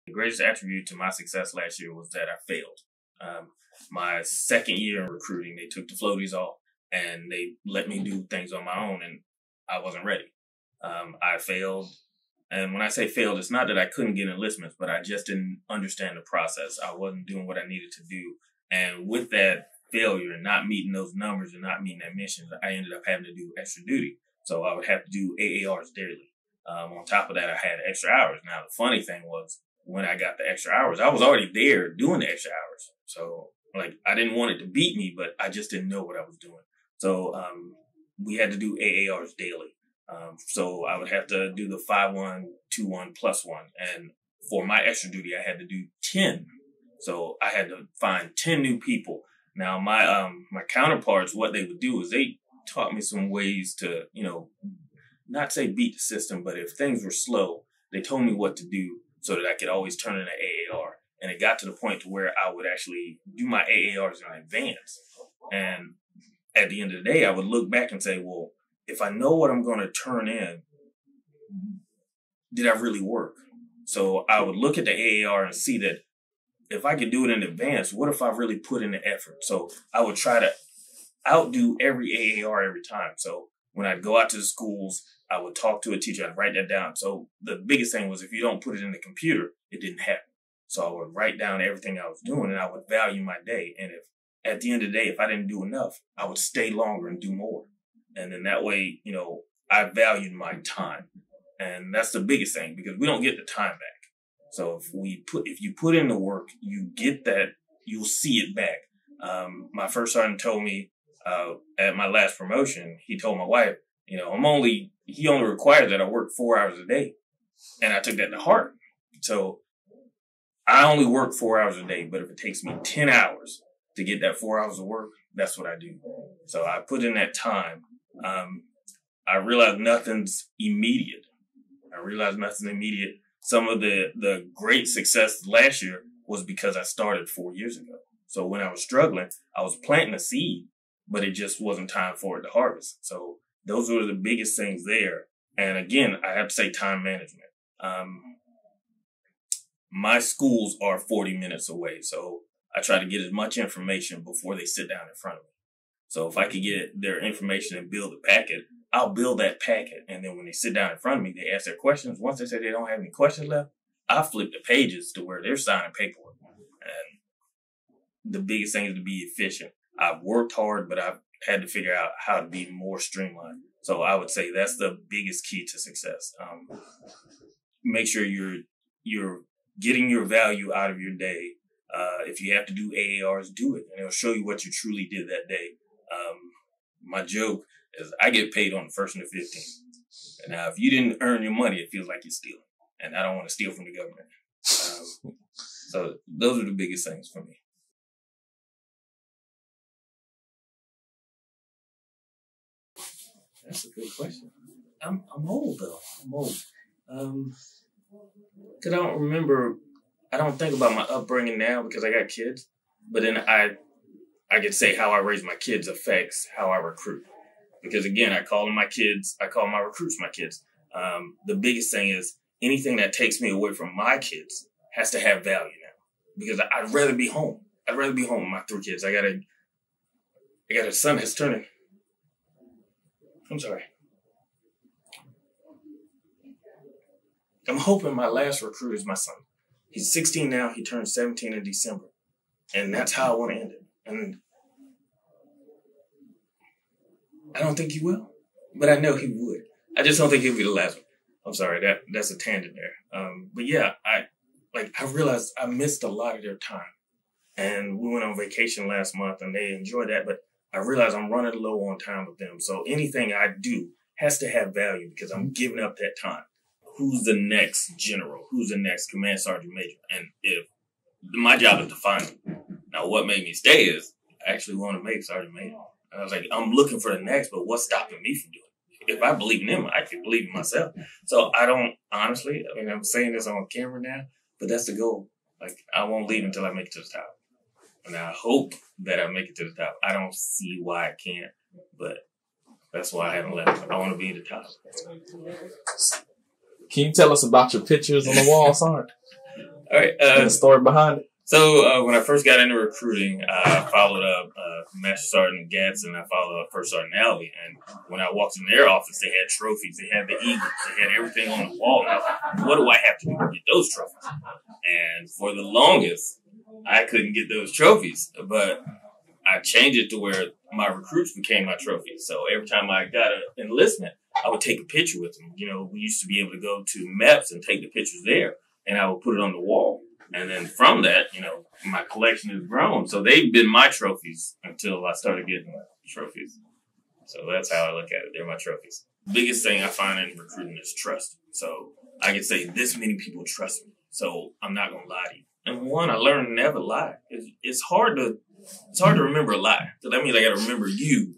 The greatest attribute to my success last year was that I failed. My second year in recruiting, they took the floaties off and they let me do things on my own, and I wasn't ready. I failed. And when I say failed, it's not that I couldn't get enlistments, but I just didn't understand the process. I wasn't doing what I needed to do. And with that failure and not meeting those numbers and not meeting that mission, I ended up having to do extra duty. So I would have to do AARs daily. On top of that, I had extra hours. Now, the funny thing was when I got the extra hours, I was already there doing the extra hours. So I didn't want it to beat me, but I just didn't know what I was doing. So we had to do AARs daily. So I would have to do the 5-1, 2-1, +1. And for my extra duty, I had to do 10. So I had to find 10 new people. Now, my counterparts, what they would do is they taught me some ways to, not say beat the system, but if things were slow, they told me what to do so that I could always turn in an AAR. And it got to the point to where I would actually do my AARs in advance. And at the end of the day, I would look back and say, well, if I know what I'm going to turn in, did I really work? So I would look at the AAR and see that if I could do it in advance, what if I really put in the effort? So I would try to outdo every AAR every time. So when I'd go out to the schools, I would talk to a teacher, I'd write that down. So the biggest thing was if you don't put it in the computer, it didn't happen. So I would write down everything I was doing and I would value my day. And if at the end of the day, if I didn't do enough, I would stay longer and do more. And then that way, I valued my time. And that's the biggest thing because we don't get the time back. So if you put in the work, you get that, you'll see it back. My first sergeant told me, at my last promotion, he told my wife, he only required that I work 4 hours a day. And I took that to heart. So I only work 4 hours a day, but if it takes me 10 hours to get that 4 hours of work, that's what I do. So I put in that time. I realized nothing's immediate. Some of the great success last year was because I started 4 years ago. So when I was struggling, I was planting a seed, but it just wasn't time for it to harvest. So those were the biggest things there. And again, I have to say time management. My schools are 40 minutes away. So I try to get as much information before they sit down in front of me. So if I could get their information and build a packet, I'll build that packet. And then when they sit down in front of me, they ask their questions. Once they say they don't have any questions left, I flip the pages to where they're signing paperwork. And the biggest thing is to be efficient. I've worked hard, but I've had to figure out how to be more streamlined. So I would say that's the biggest key to success. Make sure you're getting your value out of your day. If you have to do AARs, do it. And it'll show you what you truly did that day. My joke is I get paid on the 1st and the 15th. And now, if you didn't earn your money, it feels like you're stealing. And I don't want to steal from the government. So those are the biggest things for me. That's a good question. I'm old, though. I'm old. Because I don't think about my upbringing now because I got kids. But then I could say how I raise my kids affects how I recruit. Because again, I call my recruits my kids. The biggest thing is anything that takes me away from my kids has to have value now. Because I'd rather be home. I'd rather be home with my 3 kids. I got a son that's turning. I'm sorry. I'm hoping my last recruit is my son. He's 16 now. He turned 17 in December. And that's how I want to end it. And I don't think he will, but I know he would. I just don't think he'll be the last one. I'm sorry, that's a tangent there. But yeah, I realized I missed a lot of their time. And we went on vacation last month and they enjoyed that, but I realized I'm running low on time with them. So anything I do has to have value because I'm giving up that time. Who's the next general? Who's the next command sergeant major? And if my job is to find them. Now, what made me stay is I actually want to make sergeant major. And I was like, I'm looking for the next, but what's stopping me from doing it? If I believe in them, I can believe in myself. So I don't, honestly, I'm saying this on camera now, but that's the goal. I won't leave until I make it to the top. And I hope that I make it to the top. I don't see why I can't, but that's why I haven't left. I want to be at the top. Can you tell us about your pictures on the wall, Sergeant? All right. The story behind it. So when I first got into recruiting, I followed up Master Sergeant Gatz and I followed up First Sergeant Alley. And when I walked in their office, they had trophies. They had the Eagles. They had everything on the wall. And I was like, what do I have to do to get those trophies? And for the longest, I couldn't get those trophies. But I changed it to where my recruits became my trophies. So every time I got an enlistment, I would take a picture with them. You know, we used to be able to go to MEPS and take the pictures there. And I would put it on the wall. And then from that, you know, my collection has grown. So they've been my trophies until I started getting trophies. So that's how I look at it. They're my trophies. Biggest thing I find in recruiting is trust. So I can say this many people trust me. So I'm not going to lie to you. And one, I learned to never lie. It's hard to remember a lie. So that means I got to remember you.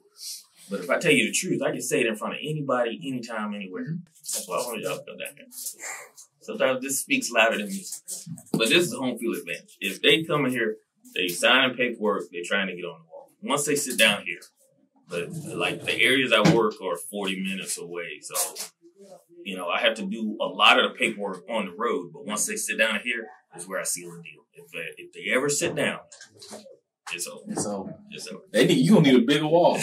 But if I tell you the truth, I can say it in front of anybody, anytime, anywhere. That's why I wanted y'all to go down there. Sometimes this speaks louder than me. But this is a home field advantage. If they come in here, they sign paperwork, they're trying to get on the wall. Once they sit down here, the areas I work are 40 minutes away. So, you know, I have to do a lot of the paperwork on the road. But once they sit down here, is where I seal the deal. If they ever sit down, it's over. It's over. It's over. You gonna need a bigger wall.